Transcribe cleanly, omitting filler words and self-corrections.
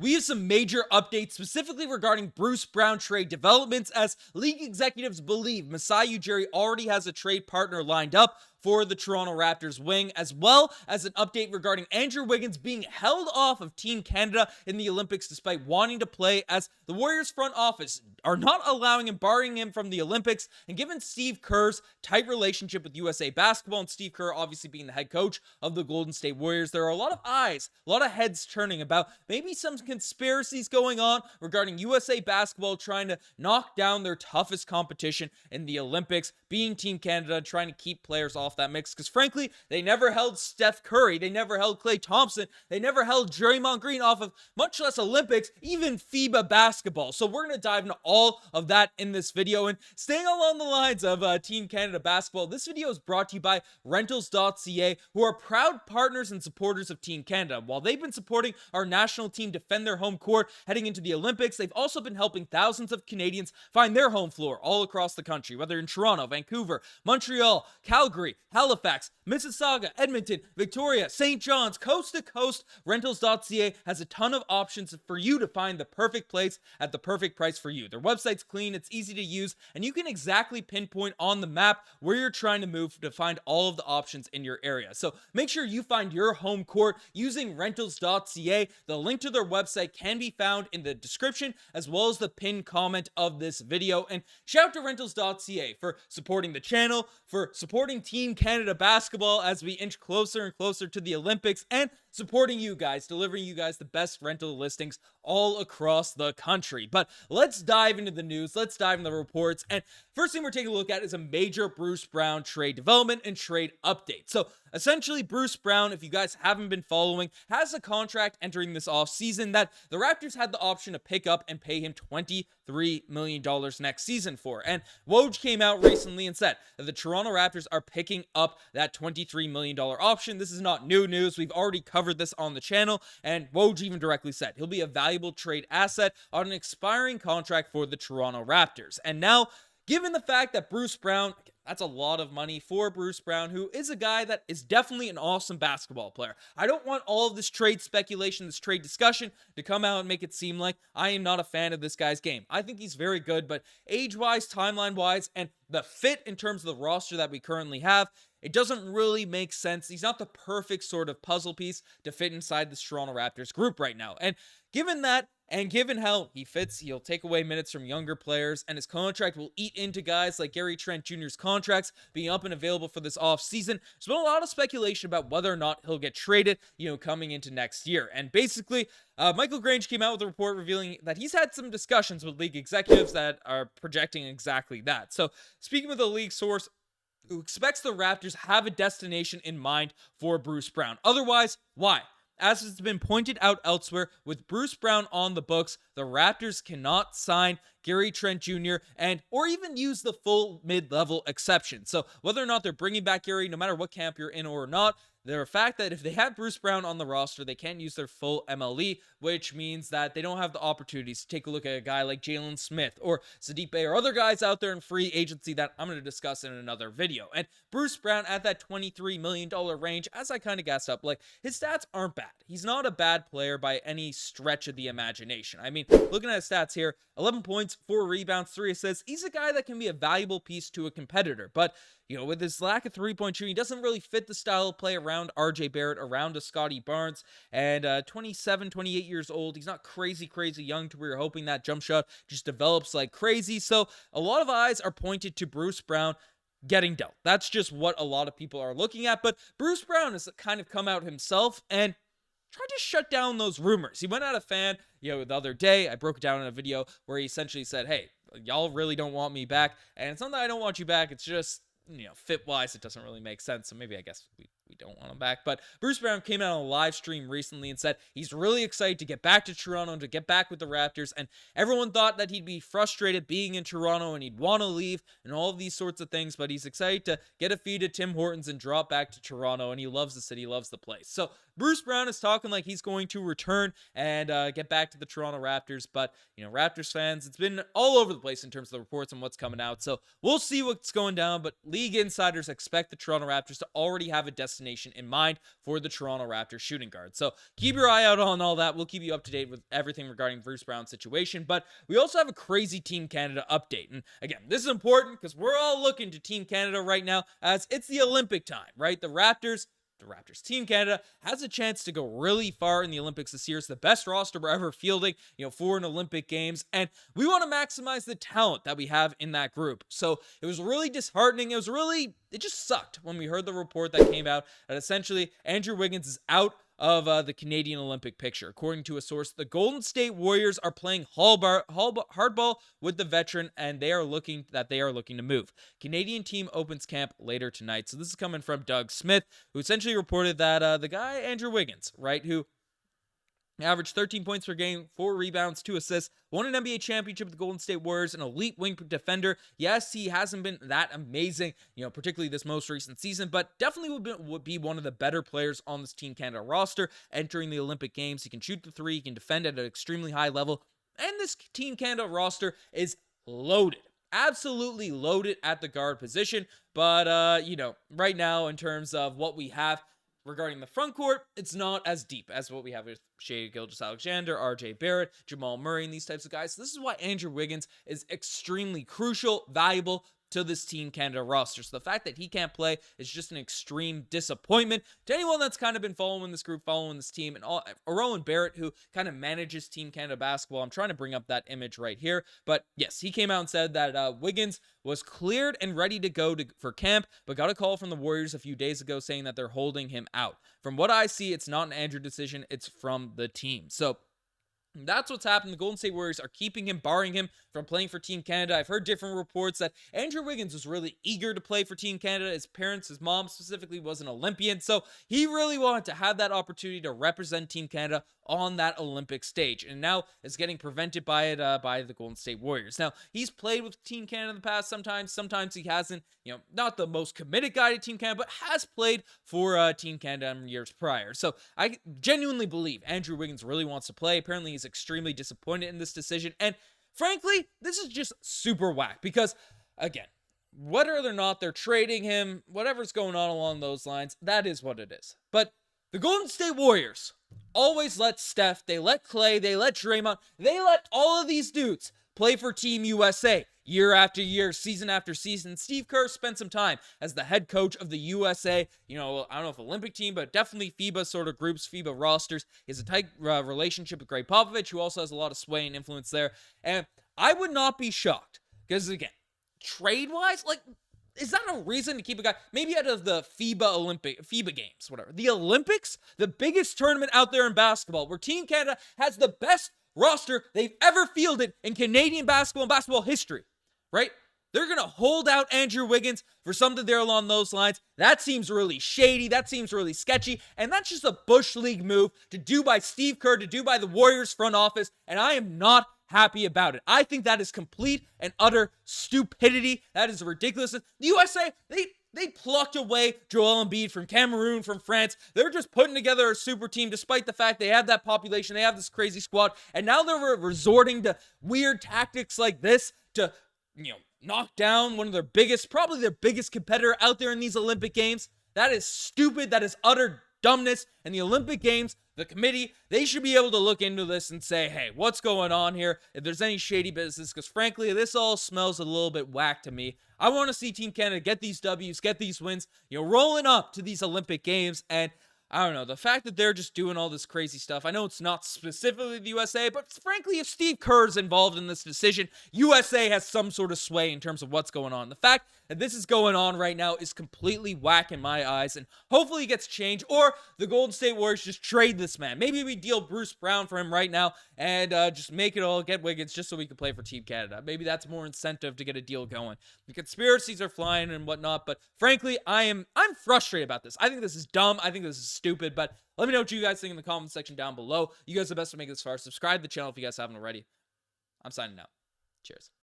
We have some major updates specifically regarding Bruce Brown trade developments, as league executives believe Masai Ujiri already has a trade partner lined up for the Toronto Raptors wing, as well as an update regarding Andrew Wiggins being held off of Team Canada in the Olympics despite wanting to play, as the Warriors front office are not allowing him, barring him from the Olympics. And given Steve Kerr's tight relationship with USA Basketball, and Steve Kerr obviously being the head coach of the Golden State Warriors, there are a lot of eyes, a lot of heads turning about maybe some conspiracies going on regarding USA Basketball trying to knock down their toughest competition in the Olympics, being Team Canada, trying to keep players off that mix, because frankly, they never held Steph Curry, they never held Klay Thompson, they never held Draymond Green off of, much less Olympics, even FIBA basketball. So we're going to dive into all of that in this video. And staying along the lines of Team Canada basketball, this video is brought to you by Rentals.ca, who are proud partners and supporters of Team Canada. While they've been supporting our national team defend their home court heading into the Olympics, they've also been helping thousands of Canadians find their home floor all across the country, whether in Toronto, Vancouver, Montreal, Calgary, Halifax, Mississauga, Edmonton, Victoria, St. John's, coast to coast. Rentals.ca has a ton of options for you to find the perfect place at the perfect price for you. Their website's clean, it's easy to use, and you can exactly pinpoint on the map where you're trying to move to find all of the options in your area. So make sure you find your home court using Rentals.ca. The link to their website can be found in the description as well as the pinned comment of this video. And shout out to Rentals.ca for supporting the channel, for supporting Team Canada basketball as we inch closer and closer to the Olympics, and supporting you guys, delivering you guys the best rental listings all across the country. But let's dive into the news, let's dive into the reports, and first thing we're taking a look at is a major Bruce Brown trade development and trade update. So essentially, Bruce Brown, if you guys haven't been following, has a contract entering this offseason that the Raptors had the option to pick up and pay him $23 million next season for. And Woj came out recently and said that the Toronto Raptors are picking up that $23 million option. This is not new news. We've already covered this on the channel, and Woj even directly said he'll be a valuable trade asset on an expiring contract for the Toronto Raptors. And now, given the fact that Bruce Brown, that's a lot of money for Bruce Brown, who is a guy that is definitely an awesome basketball player. I don't want all of this trade speculation, this trade discussion to come out and make it seem like I am not a fan of this guy's game. I think he's very good, but age-wise, timeline-wise, and the fit in terms of the roster that we currently have, it doesn't really make sense. He's not the perfect sort of puzzle piece to fit inside this Toronto Raptors group right now. And given that, and given how he fits, he'll take away minutes from younger players, and his contract will eat into guys like Gary Trent Jr.'s contracts being up and available for this offseason. There's been a lot of speculation about whether or not he'll get traded, coming into next year. And basically, Michael Grange came out with a report revealing that he's had some discussions with league executives that are projecting exactly that. So, speaking with a league source who expects the Raptors have a destination in mind for Bruce Brown. Otherwise, why? As it's been pointed out elsewhere, with Bruce Brown on the books, the Raptors cannot sign Gary Trent Jr. or even use the full mid-level exception. So whether or not they're bringing back Gary, no matter what camp you're in or not, the fact that if they have Bruce Brown on the roster, they can't use their full MLE, which means that they don't have the opportunities to take a look at a guy like Jalen Smith or Saddiq Bey or other guys out there in free agency that I'm going to discuss in another video. And Bruce Brown at that $23 million range, as I kind of gassed up, his stats aren't bad. He's not a bad player by any stretch of the imagination. I mean, looking at his stats here, 11 points, 4 rebounds, 3 assists. He's a guy that can be a valuable piece to a competitor, but with his lack of three-point shooting, he doesn't really fit the style of play around RJ Barrett, around a Scottie Barnes, and 27, 28 years old. He's not crazy young to where you're hoping that jump shot just develops like crazy. So a lot of eyes are pointed to Bruce Brown getting dealt. That's just what a lot of people are looking at, but Bruce Brown has kind of come out himself and tried to shut down those rumors. He went at a fan, the other day. I broke it down in a video where he essentially said, hey, y'all really don't want me back, and it's not that I don't want you back, it's just fit-wise, it doesn't really make sense, so maybe I guess we don't want him back. But Bruce Brown came out on a live stream recently and said he's really excited to get back to Toronto and to get back with the Raptors, and everyone thought that he'd be frustrated being in Toronto and he'd want to leave and all of these sorts of things, but he's excited to get a feed at Tim Hortons and drop back to Toronto, and he loves the city, loves the place. So Bruce Brown is talking like he's going to return and get back to the Toronto Raptors, but Raptors fans, it's been all over the place in terms of the reports and what's coming out, so we'll see what's going down, but league insiders expect the Toronto Raptors to already have a destination destination in mind for the Toronto Raptors shooting guard. So keep your eye out on all that. We'll keep you up to date with everything regarding Bruce Brown's situation, but we also have a crazy Team Canada update. And again, this is important because we're all looking to Team Canada right now as it's the Olympic time, right? The Raptors, Team Canada has a chance to go really far in the Olympics this year. It's the best roster we're ever fielding, for an Olympic Games, and we want to maximize the talent that we have in that group. So it was really disheartening. It just sucked when we heard the report that came out that essentially Andrew Wiggins is out of the Canadian Olympic picture. According to a source, the Golden State Warriors are playing hardball with the veteran, and they are looking to move. Canadian team opens camp later tonight. So this is coming from Doug Smith, who essentially reported that the guy Andrew Wiggins, right, who averaged 13 points per game, 4 rebounds, 2 assists, won an NBA championship with the Golden State Warriors, an elite wing defender. Yes, he hasn't been that amazing, particularly this most recent season, but definitely would be one of the better players on this Team Canada roster entering the Olympic Games. He can shoot the three, he can defend at an extremely high level, and this Team Canada roster is loaded. Absolutely loaded at the guard position, but, right now in terms of what we have, regarding the front court, it's not as deep as what we have with Shai Gilgeous-Alexander, RJ Barrett, Jamal Murray, and these types of guys. So this is why Andrew Wiggins is extremely crucial, valuable to this Team Canada roster. So the fact that he can't play is just an extreme disappointment to anyone that's kind of been following this group, following this team, and Rowan Barrett, who kind of manages Team Canada basketball. I'm trying to bring up that image right here, but yes, he came out and said that Wiggins was cleared and ready to go for camp, but got a call from the Warriors a few days ago saying that they're holding him out. From what I see, it's not an Andrew decision, it's from the team. So that's what's happened. The Golden State Warriors are keeping him, barring him from playing for Team Canada. I've heard different reports that Andrew Wiggins was really eager to play for Team Canada. His mom specifically was an Olympian, so he really wanted to have that opportunity to represent Team Canada on that Olympic stage, and now is getting prevented by it by the Golden State Warriors. Now, he's played with Team Canada in the past sometimes he hasn't, not the most committed guy to Team Canada, but has played for Team Canada in years prior. So I genuinely believe Andrew Wiggins really wants to play. Apparently, he's extremely disappointed in this decision, and frankly, this is just super whack because, again, whether or not they're trading him, whatever's going on along those lines, that is what it is. But the Golden State Warriors always let Steph, they let Clay, they let Draymond, they let all of these dudes play for Team USA year after year, season after season. Steve Kerr spent some time as the head coach of the USA, I don't know if Olympic team, but definitely FIBA sort of groups, FIBA rosters. He has a tight relationship with Greg Popovich, who also has a lot of sway and influence there. And I would not be shocked because, again, trade-wise, is that a reason to keep a guy maybe out of the FIBA games, whatever? The Olympics, the biggest tournament out there in basketball, where Team Canada has the best roster they've ever fielded in Canadian basketball and basketball history, right? They're going to hold out Andrew Wiggins for something there along those lines. That seems really shady. That seems really sketchy. And that's just a Bush League move to do by Steve Kerr, to do by the Warriors front office. And I am not happy about it. I think that is complete and utter stupidity. That is ridiculous. The USA, they plucked away Joel Embiid from Cameroon, from France. They're just putting together a super team despite the fact they have that population, they have this crazy squad, and now they're resorting to weird tactics like this to, knock down one of their biggest, probably their biggest competitor out there in these Olympic Games. That is stupid. That is utter dumbness. And the Olympic Games, the committee, they should be able to look into this and say, hey, what's going on here? If there's any shady business, because frankly, this all smells a little bit whack to me. I want to see Team Canada get these W's, get these wins, rolling up to these Olympic Games. And I don't know, the fact that they're just doing all this crazy stuff, I know it's not specifically the USA, but frankly, if Steve Kerr's involved in this decision, USA has some sort of sway in terms of what's going on. The fact that this is going on right now is completely whack in my eyes, and hopefully it gets changed, or the Golden State Warriors just trade this man. Maybe we deal Bruce Brown for him right now, and just make it all, get Wiggins just so we can play for Team Canada. Maybe that's more incentive to get a deal going. The conspiracies are flying and whatnot, but frankly, I'm frustrated about this. I think this is dumb. I think this is stupid, but let me know what you guys think in the comment section down below. You guys are the best to make it this far. Subscribe to the channel if you guys haven't already. I'm signing out. Cheers.